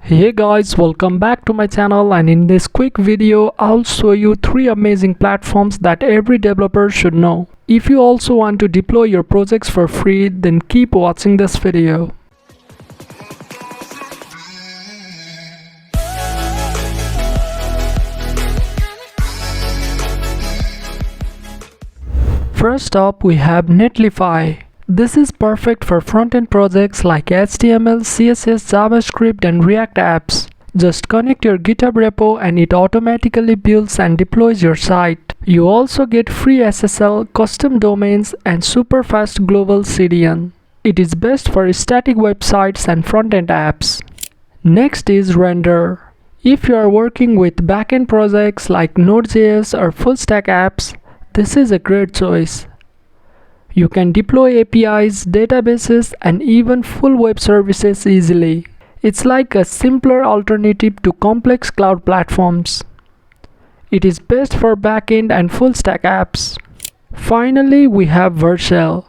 Hey guys, welcome back to my channel, and in this quick video I'll show you 3 amazing platforms that every developer should know. If you also want to deploy your projects for free, then keep watching this video. First up, we have Netlify. This is perfect for front-end projects like HTML, CSS, JavaScript, and React apps. Just connect your GitHub repo and it automatically builds and deploys your site. You also get free SSL, custom domains, and super fast global CDN. It is best for static websites and front-end apps. Next is Render. If you are working with backend projects like Node.js or full-stack apps, this is a great choice. You can deploy APIs, databases, and even full web services easily. It's like a simpler alternative to complex cloud platforms. It is best for backend and full-stack apps. Finally, we have Vercel.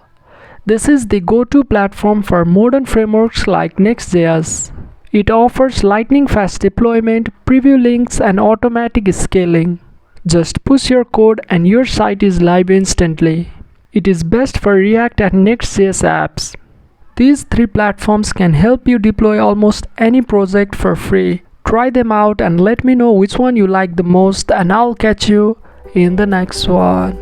This is the go-to platform for modern frameworks like Next.js. It offers lightning-fast deployment, preview links, and automatic scaling. Just push your code and your site is live instantly. It is best for React and Next.js apps. These 3 platforms can help you deploy almost any project for free. Try them out and let me know which one you like the most, and I'll catch you in the next one.